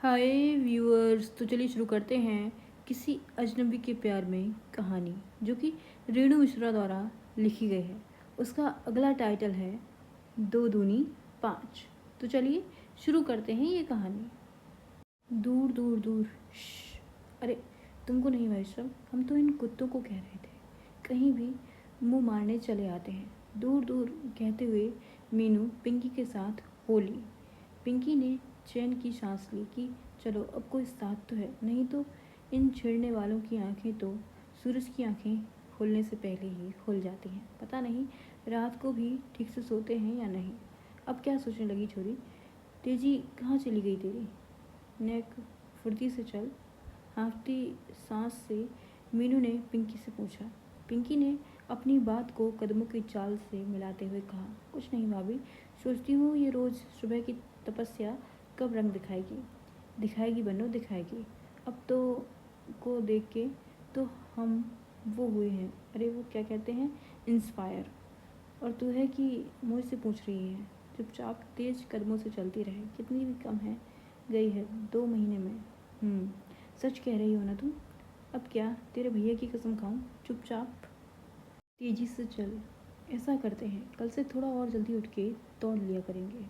हाय viewers, तो चलिए शुरू करते हैं किसी अजनबी के प्यार में कहानी, जो कि रेणु मिश्रा द्वारा लिखी गई है। उसका अगला टाइटल है दो दूनी पाँच। तो चलिए शुरू करते हैं ये कहानी। दूर दूर दूर। अरे तुमको नहीं भाई साहब, हम तो इन कुत्तों को कह रहे थे, कहीं भी मुंह मारने चले आते हैं। दूर दूर कहते हुए मीनू पिंकी के साथ हो ली। पिंकी ने चैन की सांस ली कि चलो अब कोई साथ तो है, नहीं तो इन छेड़ने वालों की आंखें तो सूरज की आंखें खुलने से पहले ही खुल जाती हैं। पता नहीं रात को भी ठीक से सोते हैं या नहीं। अब क्या सोचने लगी छोरी, तेजी कहाँ चली गई तेरी? नेक फुर्ती से चल। हाँफती सांस से मीनू ने पिंकी से पूछा। पिंकी ने अपनी बात को कदमों की चाल से मिलाते हुए कहा, कुछ नहीं भाभी, सोचती हूँ ये रोज़ सुबह की तपस्या कब रंग दिखाएगी। दिखाएगी बनो दिखाएगी। अब तो को देख के तो हम वो हुए हैं, अरे वो क्या कहते हैं, इंस्पायर। और तू है कि मुझसे पूछ रही है? चुपचाप तेज कदमों से चलती रहे, कितनी भी कम है गई है 2 महीने में। सच कह रही हो ना तुम? अब क्या तेरे भैया की कसम खाऊं? चुपचाप तेजी से चल। ऐसा करते हैं, कल से थोड़ा और जल्दी उठ के दौड़ लिया करेंगे।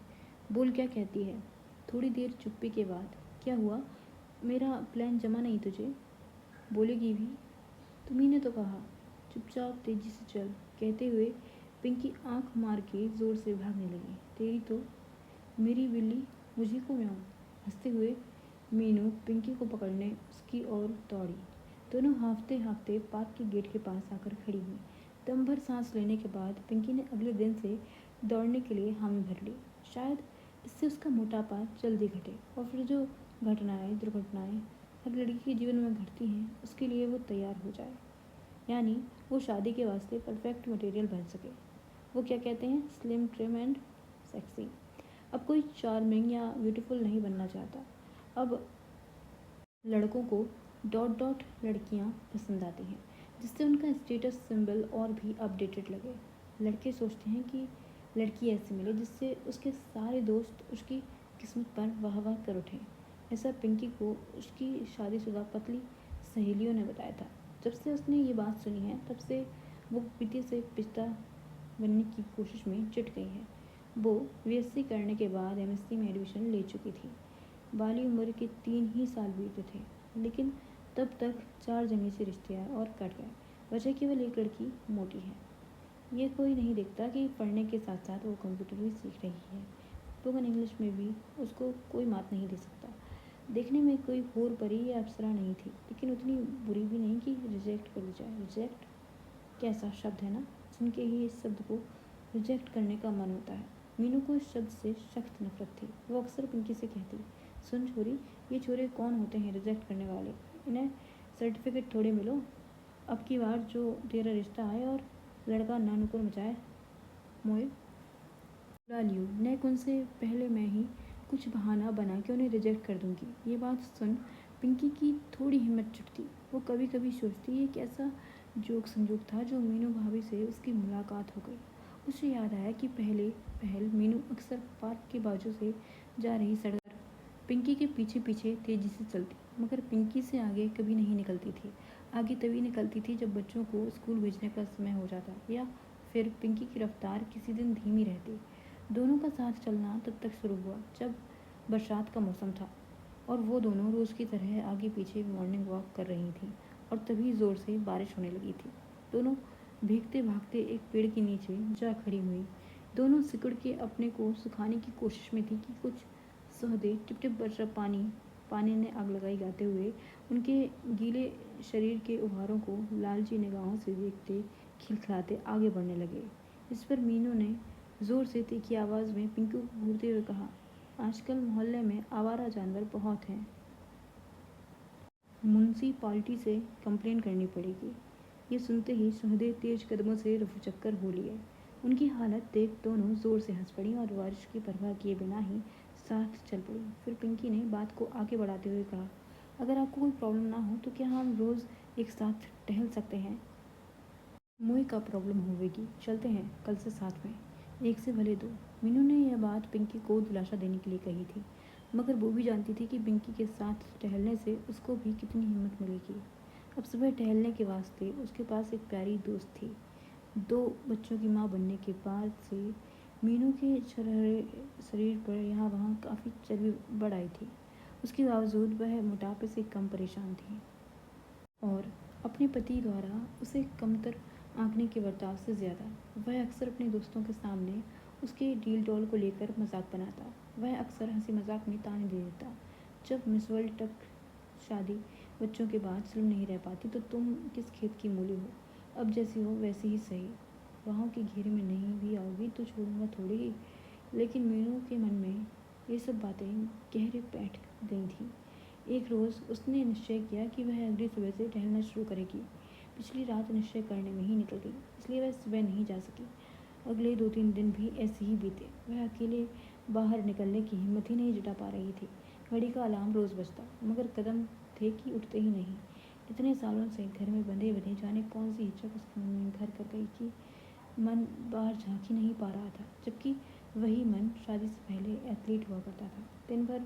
बोल क्या कहती है? थोड़ी देर चुप्पी के बाद, क्या हुआ? मेरा प्लान जमा नहीं तुझे? बोलेगी भी? तुम्ही ने तो कहा। चुपचाप तेजी से चल, कहते हुए पिंकी आंख मार के जोर से भागने लगी। तेरी तो मेरी बिल्ली, मुझे को म्याऊं। हंसते हुए मीनू पिंकी को पकड़ने उसकी ओर दौड़ी। दोनों हाँफते हाँफते पार्क के गेट के पास आकर खड़ी हुई। दम भर सांस लेने के बाद पिंकी ने अगले दिन से दौड़ने के लिए हामी भर ली। शायद इससे उसका मोटापा जल्दी घटे और फिर जो घटनाएं दुर्घटनाएं हर लड़की के जीवन में घटती हैं उसके लिए वो तैयार हो जाए, यानी वो शादी के वास्ते परफेक्ट मटेरियल बन सके। वो क्या कहते हैं, स्लिम ट्रिम एंड सेक्सी। अब कोई चार्मिंग या ब्यूटीफुल नहीं बनना चाहता। अब लड़कों को डॉट डॉट लड़कियां पसंद आती हैं, जिससे उनका स्टेटस सिंबल और भी अपडेटेड लगे। लड़के सोचते हैं कि लड़की ऐसी मिले जिससे उसके सारे दोस्त उसकी किस्मत पर वाह वाह कर उठें। ऐसा पिंकी को उसकी शादीशुदा पतली सहेलियों ने बताया था। जब से उसने ये बात सुनी है तब से वो पीते से पिस्ता बनने की कोशिश में जुट गई है। वो बीएससी करने के बाद एमएससी में एडमिशन ले चुकी थी। बाली उम्र के 3 ही साल बीते थे, लेकिन तब तक 4 जमी से रिश्ते आए और कट गए। वजह केवल एक, लड़की मोटी है। ये कोई नहीं देखता कि पढ़ने के साथ साथ वो कंप्यूटर भी सीख रही है। स्पोकन इंग्लिश में भी उसको कोई मात नहीं दे सकता। देखने में कोई हूर परी या अप्सरा नहीं थी, लेकिन उतनी बुरी भी नहीं कि रिजेक्ट कर दी जाए। रिजेक्ट कैसा शब्द है ना, सुन के ही इस शब्द को रिजेक्ट करने का मन होता है। मीनू को इस शब्द से सख्त नफरत थी। वो अक्सर पिंकी से कहती, सुन छोरी, ये छोरे कौन होते हैं रिजेक्ट करने वाले? इन्हें सर्टिफिकेट थोड़े मिलो। अब की बार जो तेरा रिश्ता आए और लड़का ना नुकुर मचाए, मोए बुला लियो। नेक उनसे पहले मैं ही कुछ बहाना बना के उन्हें रिजेक्ट कर दूंगी। ये बात सुन पिंकी की थोड़ी हिम्मत जुटती। वो कभी कभी सोचती ये कैसा जोक संजोग था जो मीनू भाभी से उसकी मुलाकात हो गई। उसे याद आया कि पहल मीनू अक्सर पार्क के बाजू से जा रही सड़क पर पिंकी के पीछे पीछे तेजी से चलती, मगर पिंकी से आगे कभी नहीं निकलती थी। आगे तभी निकलती थी जब बच्चों को स्कूल भेजने का समय हो जाता, या फिर पिंकी की रफ्तार किसी दिन धीमी रहती। दोनों का साथ चलना तब तक शुरू हुआ जब बरसात का मौसम था और वो दोनों रोज़ की तरह आगे पीछे मॉर्निंग वॉक कर रही थी, और तभी ज़ोर से बारिश होने लगी थी। दोनों भीगते भागते एक पेड़ के नीचे जा खड़ी हुई। दोनों सिकुड़ के अपने को सुखाने की कोशिश में थी कि कुछ सहदे टिप टिप बरसा पानी ने आग लगाई गाते हुए उनके गीले शरीर के उभारों को लालची निगाहों से देखते खिलखिलाते आगे बढ़ने लगे। इस पर मीनू ने जोर से तीखी आवाज़ में पिंकू को घूरते हुए कहा, आजकल मोहल्ले में आवारा जानवर बहुत हैं, म्युनिसिपालिटी से कंप्लेन करनी पड़ेगी। ये सुनते ही सुहदे तेज कदमों से रफूचक्कर हो लिए। उनकी हालत देख दोनों जोर से हंस पड़ी और बारिश की परवाह किए बिना ही साथ चल पड़ी। फिर पिंकी ने बात को आगे बढ़ाते हुए कहा, अगर आपको कोई प्रॉब्लम ना हो तो क्या हम रोज़ एक साथ टहल सकते हैं? मुई का प्रॉब्लम होवेगी, चलते हैं कल से साथ में, एक से भले दो। मीनू ने यह बात पिंकी को दिलासा देने के लिए कही थी, मगर वो भी जानती थी कि पिंकी के साथ टहलने से उसको भी कितनी हिम्मत मिलेगी। अब सुबह टहलने के वास्ते उसके पास एक प्यारी दोस्त थी। 2 बच्चों की माँ बनने के बाद से मीनू के शरीर पर यहाँ वहाँ काफ़ी चर्बी बढ़ आई थी। उसके बावजूद वह मोटापे से कम परेशान थी और अपने पति द्वारा उसे कमतर आंकने के बर्ताव से ज़्यादा। वह अक्सर अपने दोस्तों के सामने उसके डील डॉल को लेकर मजाक बनाता। वह अक्सर हंसी मजाक में ताने दे देता, जब मिस वर्ल्ड तक शादी बच्चों के बाद सिर्फ नहीं रह पाती तो तुम किस खेत की मूली हो, अब जैसी हो वैसी ही सही, वहाँ के घेरे में नहीं भी आओगी तो छोड़ूंगा थोड़ी ही। लेकिन मीनू के मन में ये सब बातें गहरे बैठ गई थी। एक रोज़ उसने निश्चय किया कि वह अगली सुबह से टहलना शुरू करेगी। पिछली रात निश्चय करने में ही निकल गई, इसलिए वह सुबह नहीं जा सकी। अगले 2-3 दिन भी ऐसे ही बीते। वह अकेले बाहर निकलने की हिम्मत ही नहीं जुटा पा रही थी। घड़ी का अलार्म रोज़ बजता, मगर कदम थे कि उठते ही नहीं। इतने सालों से घर में बंधे बंधे जाने कौन सी हिचक उसके मन में घर कर गई कि मन बाहर झाँक ही नहीं पा रहा था, जबकि वही मन शादी से पहले एथलीट हुआ करता था। दिन भर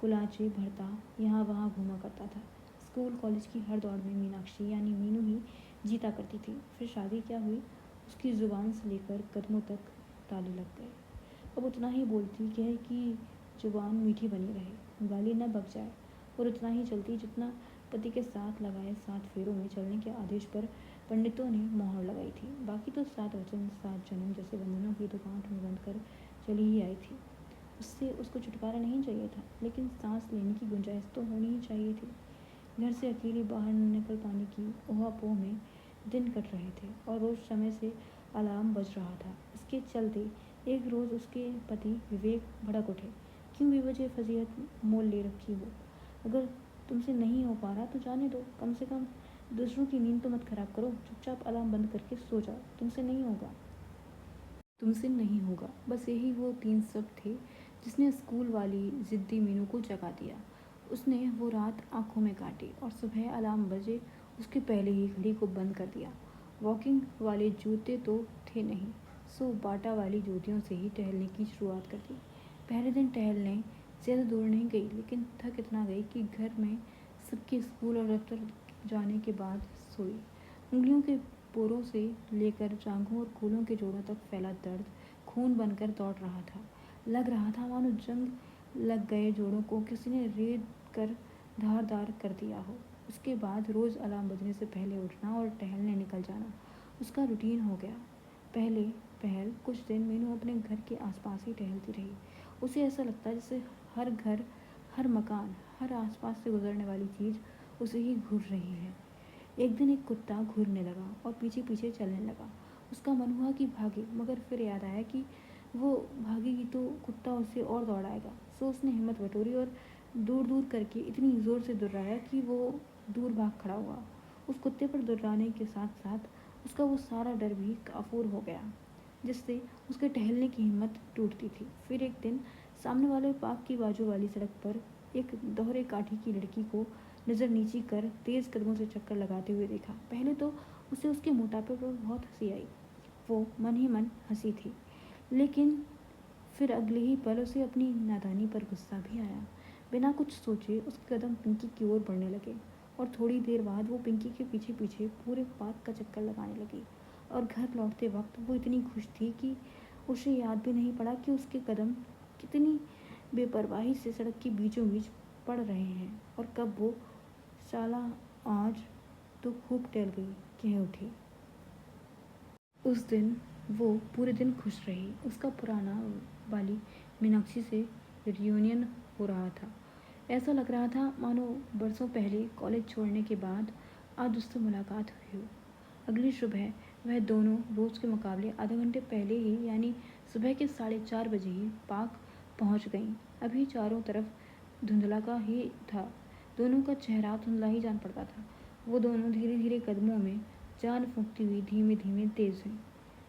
कुलाचे भरता यहाँ वहाँ घूमा करता था। स्कूल कॉलेज की हर दौड़ में मीनाक्षी यानी मीनू ही जीता करती थी। फिर शादी क्या हुई, उसकी ज़ुबान से लेकर कदमों तक ताले लग गए। अब उतना ही बोलती है कि ज़ुबान मीठी बनी रहे, गाली न बक जाए, और उतना ही चलती जितना पति के साथ लगाए 7 फेरों में चलने के आदेश पर पंडितों ने मोहर लगाई थी। बाकी तो 7 वचन 7 जन्म जैसे बंधनों की दुकान में बंद कर चली ही आई थी। उससे उसको छुटकारा नहीं चाहिए था, लेकिन सांस लेने की गुंजाइश तो होनी ही चाहिए थी। घर से अकेली बाहर न निकल पाने की ओहापोह में दिन कट रहे थे और रोज़ समय से अलार्म बज रहा था। इसके चलते एक रोज़ उसके पति विवेक भड़क उठे। क्यों बेवजह फजीहत मोल ले रखी हो? अगर तुमसे नहीं हो पा रहा तो जाने दो, कम से कम दूसरों की नींद तो मत खराब करो। चुपचाप अलार्म बंद करके सो जाओ, तुमसे नहीं होगा, तुमसे नहीं होगा। बस यही वो 3 शब्द थे जिसने स्कूल वाली ज़िद्दी मीनू को जगा दिया। उसने वो रात आंखों में काटी और सुबह अलार्म बजे उसके पहले ही घड़ी को बंद कर दिया। वॉकिंग वाले जूते तो थे नहीं, सो बाटा वाली जूतियों से ही टहलने की शुरुआत कर दी। पहले दिन टहलने ज़्यादा दूर नहीं गई, लेकिन थक इतना गई कि घर में सबके स्कूल और दफ्तर जाने के बाद सोई। उंगलियों के पोरों से लेकर जांघों और कूलों के जोड़ों तक फैला दर्द खून बनकर दौड़ रहा था। लग रहा था मानो जंग लग गए जोड़ों को किसी ने रेत कर धारदार कर दिया हो। उसके बाद रोज़ अलार्म बजने से पहले उठना और टहलने निकल जाना उसका रूटीन हो गया। पहले पहल कुछ दिन मीनू अपने घर के आसपास ही टहलती रही। उसे ऐसा लगता जैसे हर घर, हर मकान, हर आसपास से गुजरने वाली चीज़ उसे ही घूर रही है। एक दिन एक कुत्ता घूरने लगा और पीछे पीछे चलने लगा। उसका मन हुआ कि भागे, मगर फिर याद आया कि वो भागेगी तो कुत्ता उसे और दौड़ाएगा। सो उसने हिम्मत बटोरी और दूर दूर करके इतनी ज़ोर से दुर्राया कि वो दूर भाग खड़ा हुआ। उस कुत्ते पर दुर्राने के साथ साथ उसका वो सारा डर भी काफूर हो गया जिससे उसके टहलने की हिम्मत टूटती थी। फिर एक दिन सामने वाले पार्क की बाजू वाली सड़क पर एक दोहरे काठी की लड़की को नज़र नीची कर तेज़ कदमों से चक्कर लगाते हुए देखा। पहले तो उसे उसके मोटापे पर बहुत हंसी आई। वो मन ही मन हंसी थी, लेकिन फिर अगले ही पल उसे अपनी नादानी पर गुस्सा भी आया। बिना कुछ सोचे उसके कदम पिंकी की ओर बढ़ने लगे और थोड़ी देर बाद वो पिंकी के पीछे पीछे पूरे पार्क का चक्कर लगाने लगी। और घर लौटते वक्त वो इतनी खुश थी कि उसे याद भी नहीं पड़ा कि उसके कदम कितनी बेपरवाही से सड़क के बीचों बीच पड़ रहे हैं और कब वो साला आज तो खूब टहल गई कह उठी। उस दिन वो पूरे दिन खुश रही। उसका पुराना वाली मीनाक्षी से रियूनियन हो रहा था। ऐसा लग रहा था मानो बरसों पहले कॉलेज छोड़ने के बाद आज उससे मुलाकात हुई हो। अगली सुबह वह दोनों रोज़ के मुकाबले आधे घंटे पहले ही यानी सुबह के 4:30 बजे ही पार्क पहुंच गईं। अभी चारों तरफ धुंधला का ही था। दोनों का चेहरा धुंधला ही जान पड़ता था। वो दोनों धीरे धीरे कदमों में जान फूंकती हुई धीमे धीमे तेज़ हुई,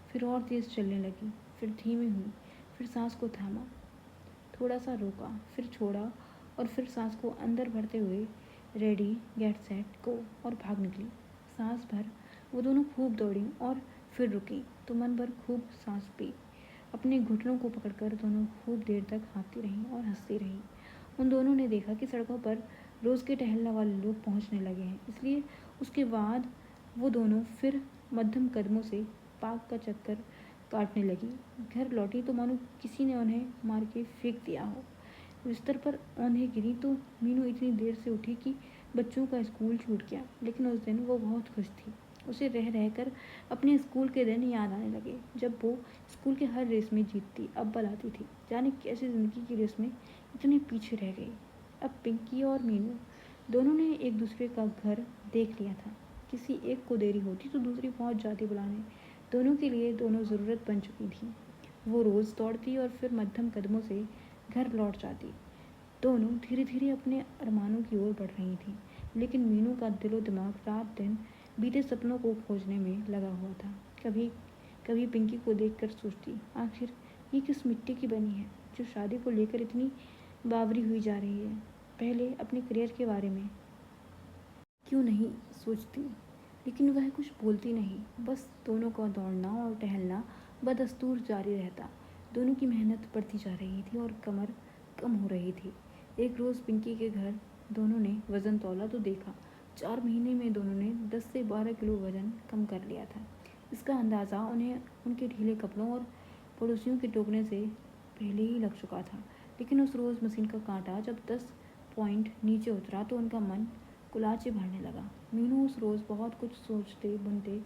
फिर और तेज़ चलने लगी, फिर धीमी हुई, फिर सांस को थामा, थोड़ा सा रोका, फिर छोड़ा और फिर सांस को अंदर भरते हुए रेडी गेट सेट को और भाग निकली। सांस भर वो दोनों खूब दौड़ी और फिर रुकी तो मन भर खूब सांस पी। अपने घुटनों को पकड़कर दोनों खूब देर तक हाँफती रहीं और हंसती रहीं। उन दोनों ने देखा कि सड़कों पर रोज़ के टहलने वाले लोग पहुंचने लगे हैं, इसलिए उसके बाद वो दोनों फिर मध्यम कदमों से पार्क का चक्कर काटने लगी। घर लौटी तो मानो किसी ने उन्हें मार के फेंक दिया हो। बिस्तर पर औंधे गिरी तो मीनू इतनी देर से उठी कि बच्चों का स्कूल छूट गया, लेकिन उस दिन वो बहुत खुश थी। उसे रह रहकर अपने स्कूल के दिन याद आने लगे, जब वो स्कूल के हर रेस में जीतती, अव्वल आती थी। जाने कैसे ज़िंदगी की रेस में इतने पीछे रह गई। अब पिंकी और मीनू दोनों ने एक दूसरे का घर देख लिया था। किसी एक को देरी होती तो दूसरी पहुंच जाती बुलाने। दोनों के लिए दोनों ज़रूरत बन चुकी थी। वो रोज़ दौड़ती और फिर मध्यम कदमों से घर लौट जाती। दोनों धीरे धीरे अपने अरमानों की ओर बढ़ रही थीं, लेकिन मीनू का दिलो दिमाग रात दिन बीते सपनों को खोजने में लगा हुआ था। कभी कभी पिंकी को देखकर सोचती, आखिर ये किस मिट्टी की बनी है जो शादी को लेकर इतनी बावरी हुई जा रही है। पहले अपने करियर के बारे में क्यों नहीं सोचती, लेकिन वह कुछ बोलती नहीं। बस दोनों का दौड़ना और टहलना बदस्तूर जारी रहता। दोनों की मेहनत बढ़ती जा रही थी और कमर कम हो रही थी। एक रोज़ पिंकी के घर दोनों ने वज़न तौला तो देखा 4 महीने में दोनों ने 10 से 12 किलो वज़न कम कर लिया था। इसका अंदाज़ा उन्हें उनके ढीले कपड़ों और पड़ोसियों के टोकने से पहले ही लग चुका था। लेकिन उस रोज़ मशीन का कांटा जब 10 पॉइंट नीचे उतरा तो उनका मन कुलाचे भरने लगा। मीनू उस रोज़ बहुत कुछ सोचते बुनते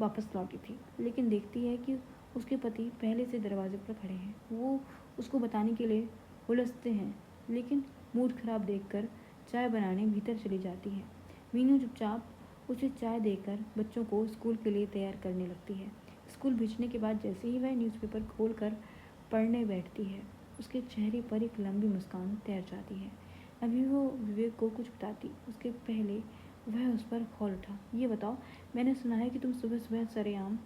वापस लौटी थी, लेकिन देखती है कि उसके पति पहले से दरवाजे पर खड़े हैं। वो उसको बताने के लिए उलझते हैं, लेकिन मूड खराब देखकर चाय बनाने भीतर चली जाती है। मीनू चुपचाप उसे चाय देकर बच्चों को स्कूल के लिए तैयार करने लगती है। स्कूल भेजने के बाद जैसे ही वह न्यूज़पेपर खोलकर पढ़ने बैठती है, उसके चेहरे पर एक लंबी मुस्कान तैर जाती है। अभी वो विवेक को कुछ बताती, उसके पहले वह उस पर खौल उठा। ये बताओ, मैंने सुना है कि तुम सुबह सुबह सरेआम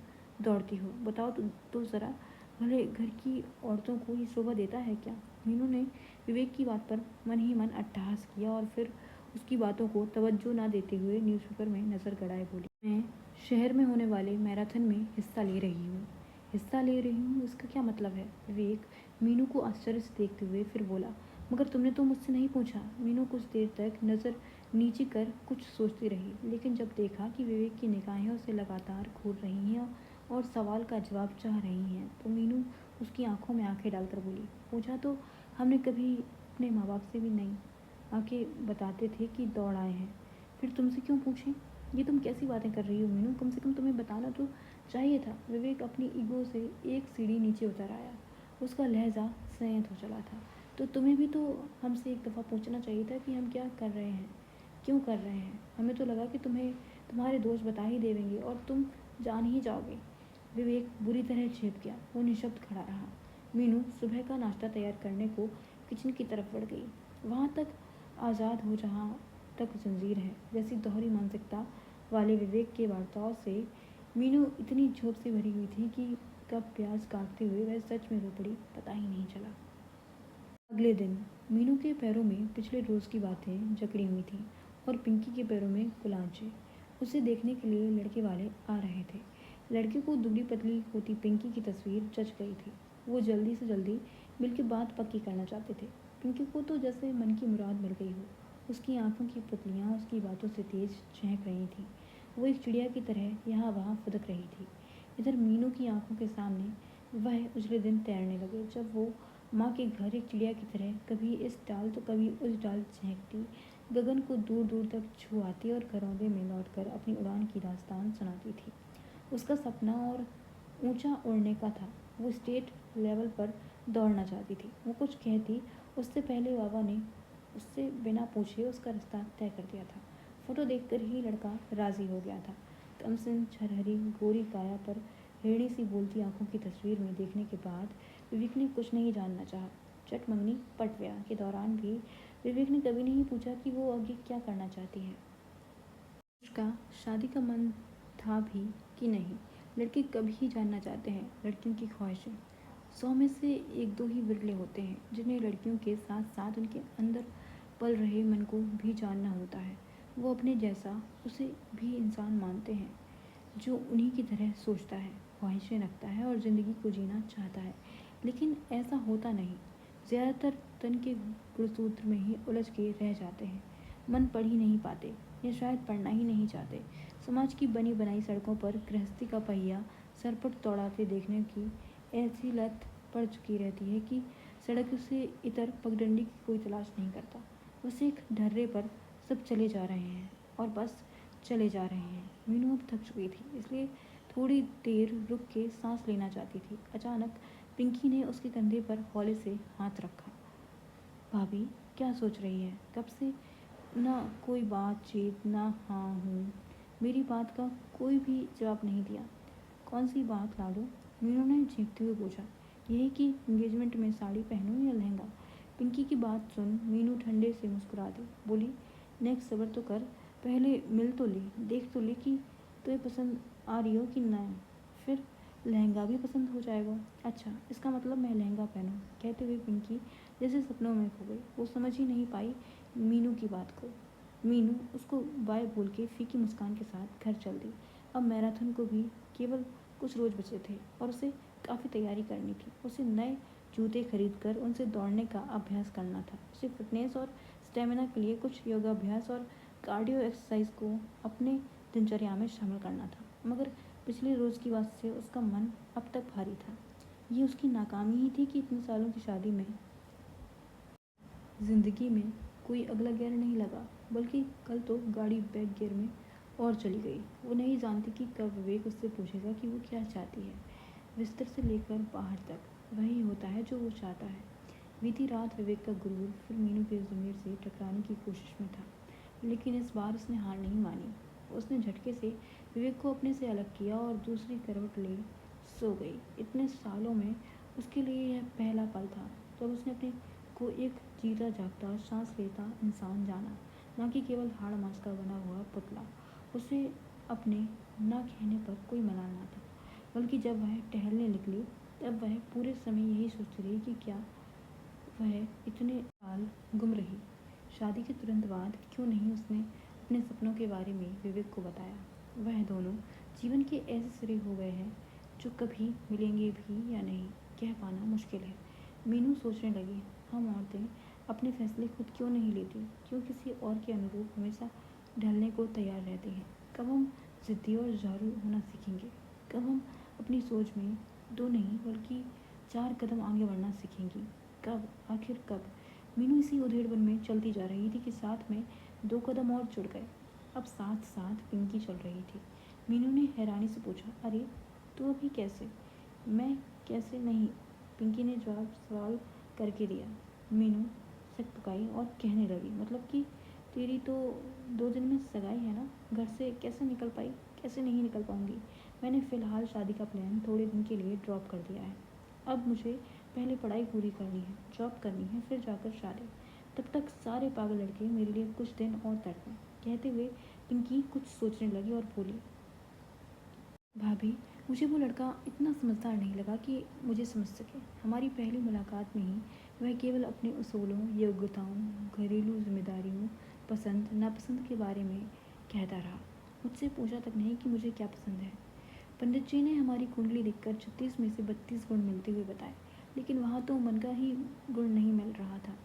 दौड़ती हो। बताओ तो ज़रा, भले घर की औरतों को ये शोभा देता है क्या? मीनू ने विवेक की बात पर मन ही मन अट्टहास किया और फिर उसकी बातों को तवज्जो न देते हुए न्यूज़पेपर में नज़र गड़ाए बोली, मैं शहर में होने वाले मैराथन में हिस्सा ले रही हूँ। हिस्सा ले रही हूँ, इसका क्या मतलब है? विवेक मीनू को आश्चर्य से देखते हुए फिर बोला, मगर तुमने तो मुझसे नहीं पूछा। मीनू कुछ देर तक नज़र नीचे कर कुछ सोचती रही, लेकिन जब देखा कि विवेक की निगाहें उसे लगातार घूर रही हैं और सवाल का जवाब चाह रही हैं, तो मीनू उसकी आंखों में आंखें डालकर बोली, पूछा तो हमने कभी अपने माँ बाप से भी नहीं। आके बताते थे कि दौड़ आए हैं, फिर तुमसे क्यों पूछें? ये तुम कैसी बातें कर रही हो मीनू? कम से कम तुम्हें बताना तो चाहिए था। विवेक अपनी ईगो से एक सीढ़ी नीचे उतर आया। उसका लहजा संयत हो चला था। तो तुम्हें भी तो हमसे एक दफ़ा पूछना चाहिए था कि हम क्या कर रहे हैं, क्यों कर रहे हैं। हमें तो लगा कि तुम्हें तुम्हारे दोस्त बता ही देंगे और तुम जान ही जाओगे। विवेक बुरी तरह चेप गया। वो निशब्द खड़ा रहा। मीनू सुबह का नाश्ता तैयार करने को किचन की तरफ बढ़ गई। वहाँ तक आज़ाद हो जहाँ तक जंजीर है जैसी दोहरी मानसिकता वाले विवेक के बर्ताव से मीनू इतनी झोंक से भरी हुई थी कि कब प्याज काटते हुए वह सच में रो पड़ी पता ही नहीं चला। अगले दिन मीनू के पैरों में पिछले रोज़ की बातें जकड़ी हुई थीं और पिंकी के पैरों में कुलांचे। उसे देखने के लिए लड़के वाले आ रहे थे। लड़के को दुबली पतली होती पिंकी की तस्वीर जच गई थी। वो जल्दी से जल्दी मिलकर बात पक्की करना चाहते थे। पिंकी को तो जैसे मन की मुराद मिल गई हो। उसकी आंखों की पुतलियाँ उसकी बातों से तेज चहक रही थीं। वो एक चिड़िया की तरह यहाँ वहाँ फुदक रही थी। इधर मीनू की आंखों के सामने वह उजले दिन तैरने लगे, जब वो माँ के घर एक चिड़िया की तरह कभी इस डाल तो कभी उस डाल चहकती, गगन को दूर दूर तक छू आती और घरौंदे में लौटकर अपनी उड़ान की दास्तान सुनाती थी। उसका सपना और ऊंचा उड़ने का था। वो स्टेट लेवल पर दौड़ना चाहती थी। वो कुछ कहती उससे पहले बाबा ने उससे बिना पूछे उसका रास्ता तय कर दिया था। फोटो देखकर ही लड़का राज़ी हो गया था। कमसिन छरहरी गोरी काया पर रेड़ी सी बोलती आंखों की तस्वीर में देखने के बाद विवेक ने कुछ नहीं जानना चाहा। चट मंगनी पट ब्याह के दौरान भी विवेक ने कभी नहीं पूछा कि वो आगे क्या करना चाहती है। उसका शादी का मन था भी कि नहीं। लड़के कभी ही जानना चाहते हैं लड़कियों की ख्वाहिशें। 100 में से 1-2 ही विरले होते हैं जिन्हें लड़कियों के साथ साथ उनके अंदर पल रहे मन को भी जानना होता है। वो अपने जैसा उसे भी इंसान मानते हैं, जो उन्हीं की तरह सोचता है, ख्वाहिशें रखता है और ज़िंदगी को जीना चाहता है। लेकिन ऐसा होता नहीं। ज़्यादातर तन के गुणसूत्र में ही उलझ के रह जाते हैं। मन पढ़ ही नहीं पाते या शायद पढ़ना ही नहीं चाहते। समाज की बनी बनाई सड़कों पर गृहस्थी का पहिया सरपट दौड़ाते देखने की ऐसी लत पड़ चुकी रहती है कि सड़क से इतर पगडंडी की कोई तलाश नहीं करता। बस एक ढर्रे पर सब चले जा रहे हैं और बस चले जा रहे हैं। मीनू अब थक चुकी थी, इसलिए थोड़ी देर रुक के सांस लेना चाहती थी। अचानक पिंकी ने उसके कंधे पर हौले से हाथ रखा। भाभी क्या सोच रही है? कब से ना कोई बातचीत, ना हाँ हूँ, मेरी बात का कोई भी जवाब नहीं दिया। कौन सी बात लाडो? मीनू ने झेंकते हुए पूछा। यही कि एंगेजमेंट में साड़ी पहनूं या लहंगा? पिंकी की बात सुन मीनू ठंडे से मुस्कुरा दी। बोली, नेक्स्ट सब्र तो कर, पहले मिल तो ले, देख तो ले कि तुम्हें पसंद आ रही हो कि ना, फिर लहंगा भी पसंद हो जाएगा। अच्छा, इसका मतलब मैं लहंगा पहनूं? कहते हुए पिंकी जैसे सपनों में खो गई। वो समझ ही नहीं पाई मीनू की बात को। मीनू उसको बाय बोल के फीकी मुस्कान के साथ घर चल दी। अब मैराथन को भी केवल कुछ रोज बचे थे और उसे काफ़ी तैयारी करनी थी। उसे नए जूते खरीद कर उनसे दौड़ने का अभ्यास करना था। उसे फिटनेस और स्टेमिना के लिए कुछ योगाभ्यास और कार्डियो एक्सरसाइज को अपने दिनचर्या में शामिल करना था। मगर पिछले रोज़ की बात से उसका मन अब तक भारी था। ये उसकी नाकामी ही थी कि इतने सालों की शादी में ज़िंदगी में कोई अगला गियर नहीं लगा, बल्कि कल तो गाड़ी बैक गियर में और चली गई। वो नहीं जानती कि कब विवेक उससे पूछेगा कि वो क्या चाहती है। बिस्तर से लेकर बाहर तक वही होता है जो वो चाहता है। बीती रात विवेक का गुरूर फिर मीनू के ज़मीर से टकराने की कोशिश में था, लेकिन इस बार उसने हार नहीं मानी। उसने झटके से विवेक को अपने से अलग किया और दूसरी करवट ले सो गई। इतने सालों में उसके लिए यह पहला पल था जब उसने अपने को एक जीता जागता सांस लेता इंसान जाना, ना कि केवल हाड़ मांस का बना हुआ पुतला। उसे अपने ना कहने पर कोई मलाल ना था, बल्कि जब वह टहलने निकली तब वह पूरे समय यही सोचती रही कि क्या वह इतने साल गुम रही। शादी के तुरंत बाद क्यों नहीं उसने अपने सपनों के बारे में विवेक को बताया। वह दोनों जीवन के ऐसे सिरे हो गए हैं जो कभी मिलेंगे भी या नहीं, कह पाना मुश्किल है। मीनू सोचने लगी, हम औरतें अपने फैसले खुद क्यों नहीं लेती? क्यों किसी और के अनुरूप हमेशा ढलने को तैयार रहती हैं? कब हम ज़िद्दी और जारू होना सीखेंगे? कब हम अपनी सोच में दो नहीं बल्कि 4 कदम आगे बढ़ना सीखेंगी? कब, आखिर कब? मीनू इसी उधेड़बुन में चलती जा रही थी कि साथ में 2 कदम और जुड़ गए। अब साथ साथ पिंकी चल रही थी। मीनू ने हैरानी से पूछा, अरे तू अभी कैसे? मैं कैसे नहीं, पिंकी ने जवाब सवाल करके दिया। मीनू सक पकाई और कहने लगी, मतलब कि तेरी तो 2 दिन में सगाई है ना? घर से कैसे निकल पाई? कैसे नहीं निकल पाऊंगी? मैंने फ़िलहाल शादी का प्लान थोड़े दिन के लिए ड्रॉप कर दिया है। अब मुझे पहले पढ़ाई पूरी करनी है, जॉब करनी है, फिर जाकर शादी। तब तक सारे पागल लड़के मेरे लिए कुछ दिन और तड़पें। कहते हुए पिंकी कुछ सोचने लगी और बोली, भाभी मुझे वो लड़का इतना समझदार नहीं लगा कि मुझे समझ सके। हमारी पहली मुलाकात में ही वह केवल अपने उसूलों, योग्यताओं, घरेलू जिम्मेदारियों, पसंद नापसंद के बारे में कहता रहा। मुझसे पूछा तक नहीं कि मुझे क्या पसंद है। पंडित जी ने हमारी कुंडली देखकर 36 में से 32 गुण मिलते हुए बताए, लेकिन वहाँ तो मन का ही गुण नहीं मिल रहा था।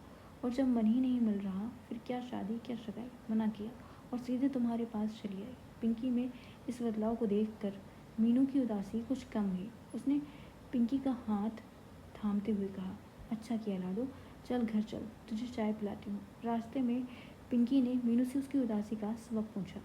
और जब मन ही नहीं मिल रहा, फिर क्या शादी क्या सगाई? मना किया और सीधे तुम्हारे पास चली आई। पिंकी में इस बदलाव को देखकर मीनू की उदासी कुछ कम हुई। उसने पिंकी का हाथ थामते हुए कहा, अच्छा किया लाडो, चल घर चल, तुझे चाय पिलाती हूँ। रास्ते में पिंकी ने मीनू से उसकी उदासी का सबब पूछा।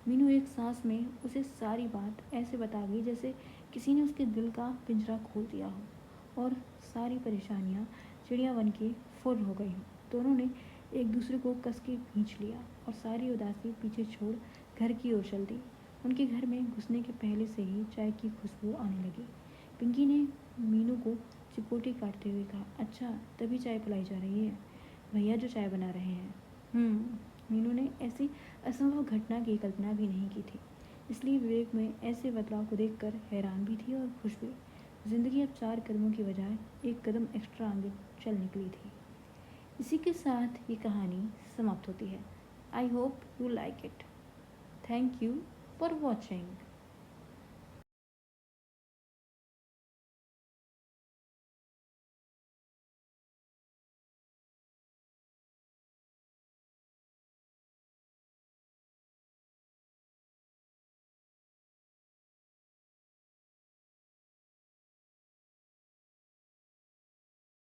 मीनू एक सांस में उसे सारी बात ऐसे बता गई जैसे किसी ने उसके दिल का पिंजरा खोल दिया हो और सारी परेशानियाँ चिड़िया बन के फुर हो गई हों। दोनों ने एक दूसरे को कस के खींच लिया और सारी उदासी पीछे छोड़ घर की ओर चल दी। उनके घर में घुसने के पहले से ही चाय की खुशबू आने लगी। पिंकी ने मीनू को चिपोटी काटते हुए कहा, अच्छा तभी चाय पिलाई जा रही है? भैया जो चाय बना रहे हैं? मीनू ने ऐसी असंभव घटना की कल्पना भी नहीं की थी, इसलिए विवेक में ऐसे बदलाव को देखकर हैरान भी थी और खुश भी। जिंदगी अब 4 कदमों की बजाय 1 कदम एक्स्ट्रा आगे चल निकली थी। इसी के साथ ये कहानी समाप्त होती है। I hope you like it. Thank you for watching.